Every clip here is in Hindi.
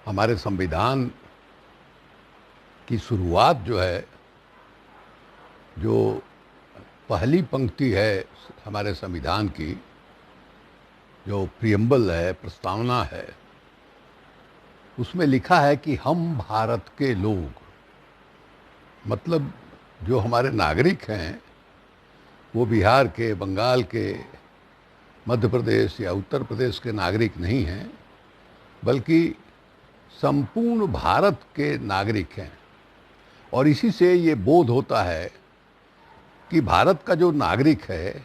हमारे संविधान की शुरुआत जो है, जो पहली पंक्ति है हमारे संविधान की, जो प्रियम्बल है, प्रस्तावना है, उसमें लिखा है कि हम भारत के लोग, मतलब जो हमारे नागरिक हैं वो बिहार के, बंगाल के, मध्य प्रदेश या उत्तर प्रदेश के नागरिक नहीं हैं, बल्कि संपूर्ण भारत के नागरिक हैं। और इसी से ये बोध होता है कि भारत का जो नागरिक है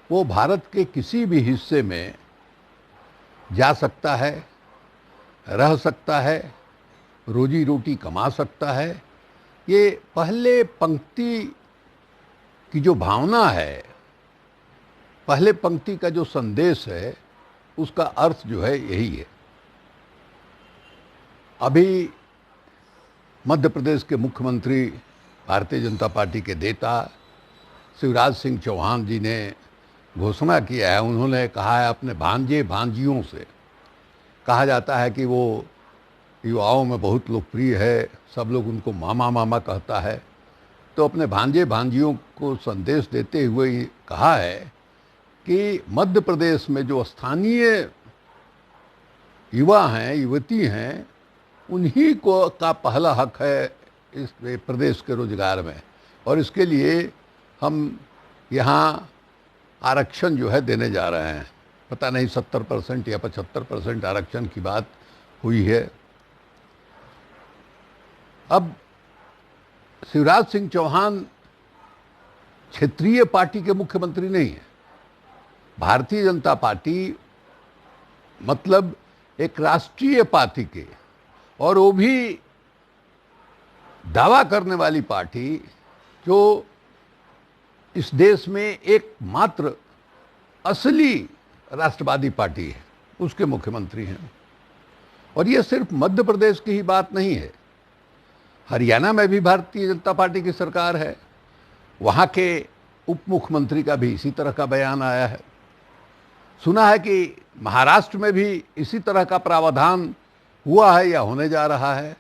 वो भारत के किसी भी हिस्से में जा सकता है, रह सकता है, रोजी रोटी कमा सकता है। ये पहले पंक्ति की जो भावना है, पहले पंक्ति का जो संदेश है, उसका अर्थ जो है यही है। अभी मध्य प्रदेश के मुख्यमंत्री, भारतीय जनता पार्टी के नेता शिवराज सिंह चौहान जी ने घोषणा किया है। उन्होंने कहा है अपने भांजे भांजियों से, कहा जाता है कि वो युवाओं में बहुत लोकप्रिय है, सब लोग उनको मामा मामा कहता है। तो अपने भांजे भांजियों को संदेश देते हुए कहा है कि मध्य प्रदेश में जो स्थानीय युवा हैं, युवती हैं, उन्हीं को का पहला हक है इस प्रदेश के रोजगार में। और इसके लिए हम यहाँ आरक्षण जो है देने जा रहे हैं। पता नहीं 70% या 75% आरक्षण की बात हुई है। अब शिवराज सिंह चौहान क्षेत्रीय पार्टी के मुख्यमंत्री नहीं है। भारतीय जनता पार्टी मतलब एक राष्ट्रीय पार्टी के, और वो भी दावा करने वाली पार्टी जो इस देश में एकमात्र असली राष्ट्रवादी पार्टी है, उसके मुख्यमंत्री हैं। और ये सिर्फ मध्य प्रदेश की ही बात नहीं है, हरियाणा में भी भारतीय जनता पार्टी की सरकार है। वहाँ के उप मुख्यमंत्री का भी इसी तरह का बयान आया है। सुना है कि महाराष्ट्र में भी इसी तरह का प्रावधान हुआ है या होने जा रहा है।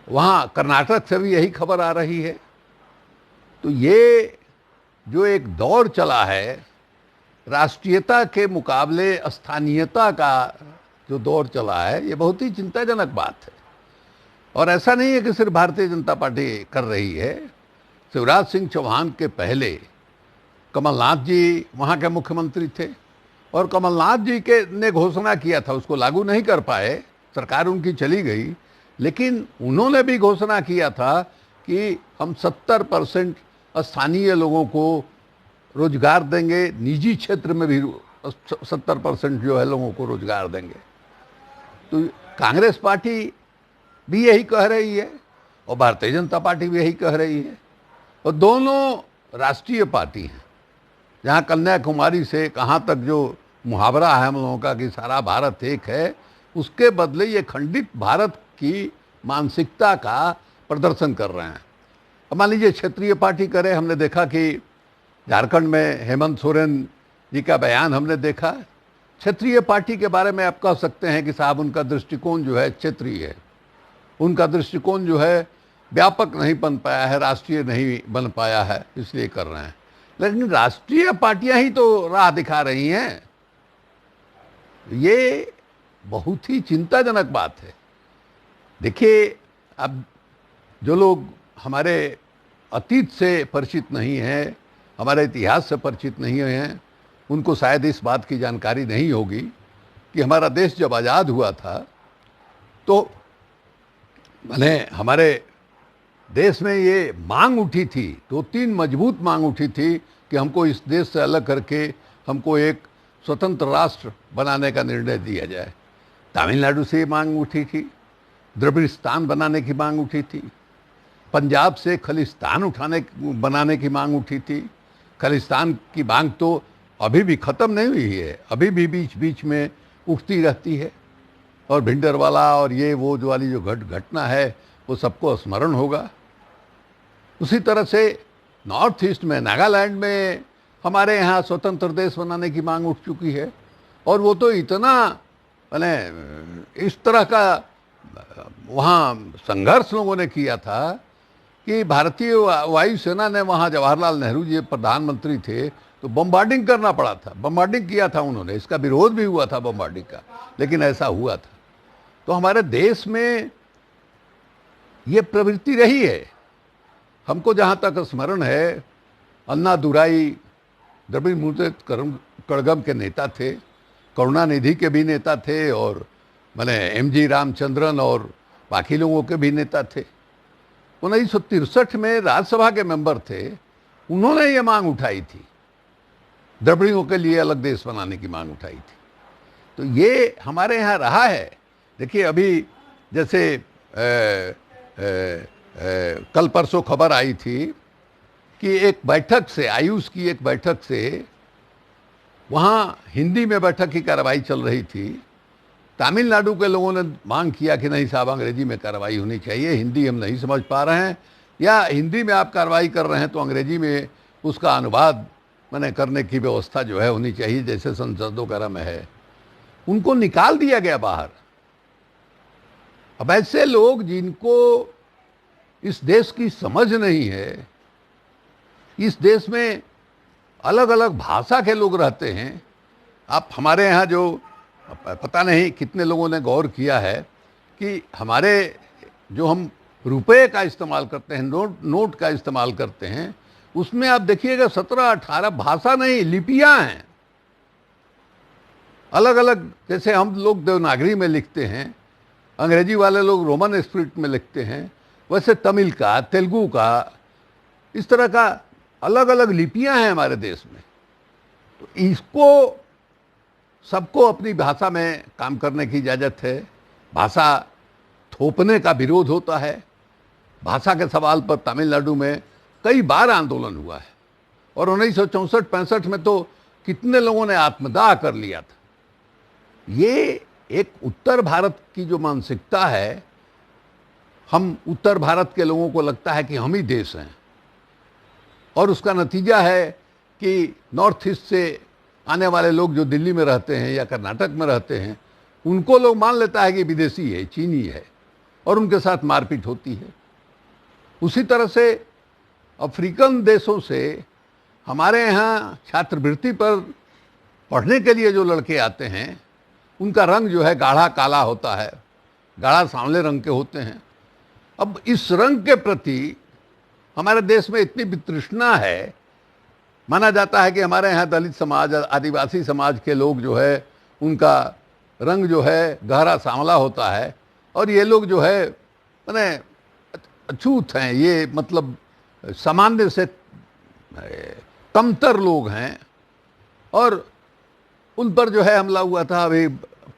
वहाँ कर्नाटक से भी यही खबर आ रही है। तो ये जो एक दौर चला है, राष्ट्रीयता के मुकाबले स्थानीयता का जो दौर चला है, ये बहुत ही चिंताजनक बात है। और ऐसा नहीं है कि सिर्फ भारतीय जनता पार्टी कर रही है। शिवराज सिंह चौहान के पहले कमलनाथ जी वहाँ के मुख्यमंत्री थे, और कमलनाथ जी के ने घोषणा किया था, उसको लागू नहीं कर पाए, सरकार उनकी चली गई, लेकिन उन्होंने भी घोषणा किया था कि हम 70% स्थानीय लोगों को रोजगार देंगे, निजी क्षेत्र में भी 70% जो है लोगों को रोजगार देंगे। तो कांग्रेस पार्टी भी यही कह रही है और भारतीय जनता पार्टी भी यही कह रही है, और दोनों राष्ट्रीय पार्टी हैं। जहाँ कन्याकुमारी से कहाँ तक जो मुहावरा है हम लोगों का कि सारा भारत एक है, उसके बदले ये खंडित भारत की मानसिकता का प्रदर्शन कर रहे हैं। अब मान लीजिए क्षेत्रीय पार्टी करे, हमने देखा कि झारखंड में हेमंत सोरेन जी का बयान हमने देखा। क्षेत्रीय पार्टी के बारे में आप कह सकते हैं कि साहब उनका दृष्टिकोण जो है क्षेत्रीय है, उनका दृष्टिकोण जो है व्यापक नहीं बन पाया है, राष्ट्रीय नहीं बन पाया है, इसलिए कर रहे हैं। लेकिन राष्ट्रीय पार्टियां ही तो राह दिखा रही हैं। ये बहुत ही चिंताजनक बात है। देखिए, अब जो लोग हमारे अतीत से परिचित नहीं हैं, हमारे इतिहास से परिचित नहीं हैं, उनको शायद इस बात की जानकारी नहीं होगी कि हमारा देश जब आज़ाद हुआ था तो मैंने हमारे देश में ये मांग उठी थी, 2-3 मजबूत मांग उठी थी कि हमको इस देश से अलग करके हमको एक स्वतंत्र राष्ट्र बनाने का निर्णय दिया जाए। तमिलनाडु से ये मांग उठी थी, द्रविड़स्तान बनाने की मांग उठी थी, पंजाब से खालिस्तान बनाने की मांग उठी थी। खालिस्तान की मांग तो अभी भी ख़त्म नहीं हुई है, अभी भी बीच बीच में उठती रहती है। और भिंडरवाला और ये वो जो वाली जो घटना है वो सबको स्मरण होगा। उसी तरह से नॉर्थ ईस्ट में, नागालैंड में हमारे यहाँ स्वतंत्र देश बनाने की मांग उठ चुकी है, और वो तो इतना मैंने इस तरह का वहाँ संघर्ष लोगों ने किया था कि भारतीय वायुसेना ने वहाँ जवाहरलाल नेहरू जी प्रधानमंत्री थे तो बम्बार्डिंग करना पड़ा था, बम्बार्डिंग किया था उन्होंने, इसका विरोध भी हुआ था बम्बार्डिंग का, लेकिन ऐसा हुआ था। तो हमारे देश में ये प्रवृत्ति रही है। हमको जहाँ तक स्मरण है, अन्नादुराई द्रविड़ मुनेत्र कड़गम के नेता थे, करुणानिधि के भी नेता थे, और मैंने एम.जी. रामचंद्रन और बाकी लोगों के भी नेता थे। 1963 में राज्यसभा के मेंबर थे, उन्होंने ये मांग उठाई थी, द्रविड़ों के लिए अलग देश बनाने की मांग उठाई थी। तो ये हमारे यहाँ रहा है। देखिए अभी जैसे कल परसों खबर आई थी कि एक बैठक से, आयुष की एक बैठक से, वहाँ हिंदी में बैठक की कार्रवाई चल रही थी। तमिलनाडु के लोगों ने मांग किया कि नहीं साहब, अंग्रेजी में कार्रवाई होनी चाहिए, हिंदी हम नहीं समझ पा रहे हैं, या हिंदी में आप कार्रवाई कर रहे हैं तो अंग्रेजी में उसका अनुवाद मैंने करने की व्यवस्था जो है होनी चाहिए, जैसे संसद वगैरह में है। उनको निकाल दिया गया बाहर। अब ऐसे लोग जिनको इस देश की समझ नहीं है, इस देश में अलग अलग भाषा के लोग रहते हैं। आप हमारे यहाँ जो, पता नहीं कितने लोगों ने गौर किया है कि हमारे जो हम रुपए का इस्तेमाल करते हैं, नोट का इस्तेमाल करते हैं, उसमें आप देखिएगा 17-18 भाषा नहीं, लिपियां हैं अलग अलग। जैसे हम लोग देवनागरी में लिखते हैं, अंग्रेजी वाले लोग रोमन स्क्रिप्ट में लिखते हैं, वैसे तमिल का, तेलुगु का, इस तरह का अलग अलग लिपियां हैं हमारे देश में। तो इसको सबको अपनी भाषा में काम करने की इजाज़त है। भाषा थोपने का विरोध होता है। भाषा के सवाल पर तमिलनाडु में कई बार आंदोलन हुआ है, और 1964-65 में तो कितने लोगों ने आत्मदाह कर लिया था। ये एक उत्तर भारत की जो मानसिकता है, हम उत्तर भारत के लोगों को लगता है कि हम ही देश हैं, और उसका नतीजा है कि नॉर्थ ईस्ट से आने वाले लोग जो दिल्ली में रहते हैं या कर्नाटक में रहते हैं, उनको लोग मान लेता है कि विदेशी है, चीनी है, और उनके साथ मारपीट होती है। उसी तरह से अफ्रीकन देशों से हमारे यहाँ छात्रवृत्ति पर पढ़ने के लिए जो लड़के आते हैं, उनका रंग जो है गाढ़ा काला होता है, गाढ़ा सांवले रंग के होते हैं। अब इस रंग के प्रति हमारे देश में इतनी वितृष्णा है, माना जाता है कि हमारे यहाँ दलित समाज, आदिवासी समाज के लोग जो है, उनका रंग जो है गहरा सांवला होता है, और ये लोग जो है माने अछूत हैं, ये मतलब सामान्य से कमतर लोग हैं, और उन पर जो है हमला हुआ था। अभी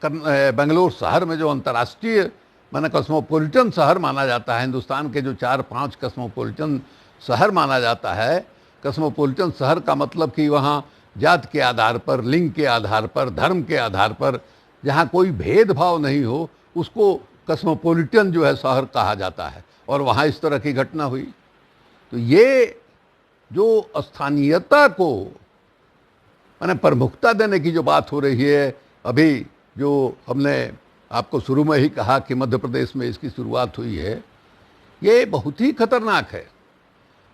बेंगलोर शहर में, जो अंतर्राष्ट्रीय माना कस्मोपोलिटन शहर माना जाता है, हिंदुस्तान के जो 4-5 कस्मोपोलिटन शहर माना जाता है। कस्मोपोलिटन शहर का मतलब कि वहाँ जात के आधार पर, लिंग के आधार पर, धर्म के आधार पर, जहाँ कोई भेदभाव नहीं हो, उसको कस्मोपोलिटन जो है शहर कहा जाता है। और वहाँ इस तरह की घटना हुई। तो ये जो स्थानीयता को माने प्रमुखता देने की जो बात हो रही है, अभी जो हमने आपको शुरू में ही कहा कि मध्य प्रदेश में इसकी शुरुआत हुई है, ये बहुत ही खतरनाक है।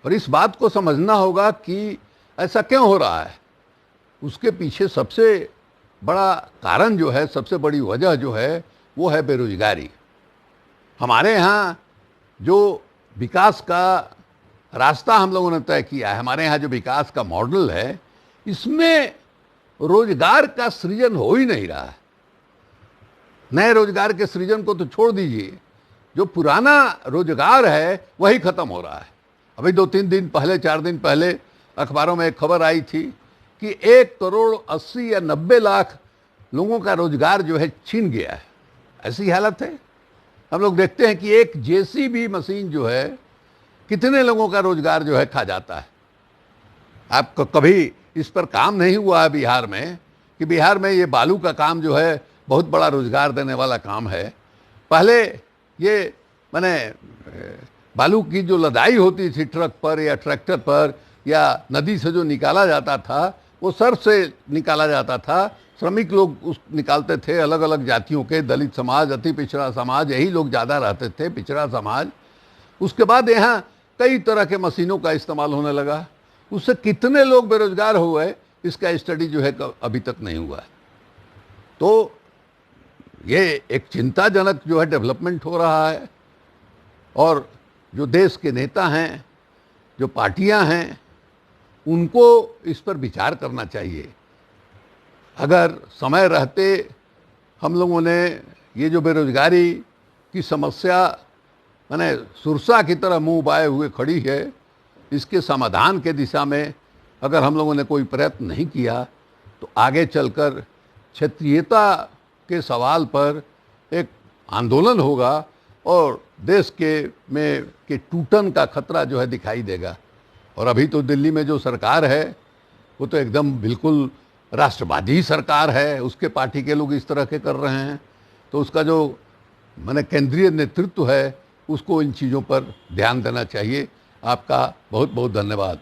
और इस बात को समझना होगा कि ऐसा क्यों हो रहा है। उसके पीछे सबसे बड़ा कारण जो है, सबसे बड़ी वजह जो है, वो है बेरोजगारी। हमारे यहाँ जो विकास का रास्ता हम लोगों ने तय किया है, हमारे यहाँ जो विकास का मॉडल है, इसमें रोजगार का सृजन हो ही नहीं रहा है। नए रोजगार के सृजन को तो छोड़ दीजिए, जो पुराना रोजगार है वही खत्म हो रहा है। अभी 2-3 दिन पहले, 4 दिन पहले अखबारों में एक खबर आई थी कि 1,80,00,000 या 90 लाख लोगों का रोजगार जो है छीन गया है। ऐसी हालत है। हम लोग देखते हैं कि एक जेसीबी मशीन जो है कितने लोगों का रोजगार जो है खा जाता है। आपको कभी इस पर काम नहीं हुआ है बिहार में, कि बिहार में ये बालू का काम जो है बहुत बड़ा रोजगार देने वाला काम है। पहले ये माने बालू की जो लदाई होती थी ट्रक पर या ट्रैक्टर पर, या नदी से जो निकाला जाता था, वो सर से निकाला जाता था। श्रमिक लोग उस निकालते थे, अलग अलग जातियों के, दलित समाज, अति पिछड़ा समाज, यही लोग ज़्यादा रहते थे, पिछड़ा समाज। उसके बाद यहाँ कई तरह के मशीनों का इस्तेमाल होने लगा। उससे कितने लोग बेरोजगार हुए इसका स्टडी जो है अभी तक नहीं हुआ है। तो ये एक चिंताजनक जो है डेवलपमेंट हो रहा है, और जो देश के नेता हैं, जो पार्टियां हैं, उनको इस पर विचार करना चाहिए। अगर समय रहते हम लोगों ने ये जो बेरोजगारी की समस्या माने सुरसा की तरह मुंह बाए हुए खड़ी है, इसके समाधान के दिशा में अगर हम लोगों ने कोई प्रयत्न नहीं किया तो आगे चलकर क्षेत्रीयता के सवाल पर एक आंदोलन होगा और देश के टूटन का खतरा जो है दिखाई देगा। और अभी तो दिल्ली में जो सरकार है वो तो एकदम बिल्कुल राष्ट्रवादी सरकार है, उसके पार्टी के लोग इस तरह के कर रहे हैं। तो उसका जो माने केंद्रीय नेतृत्व है उसको इन चीज़ों पर ध्यान देना चाहिए। आपका बहुत बहुत धन्यवाद।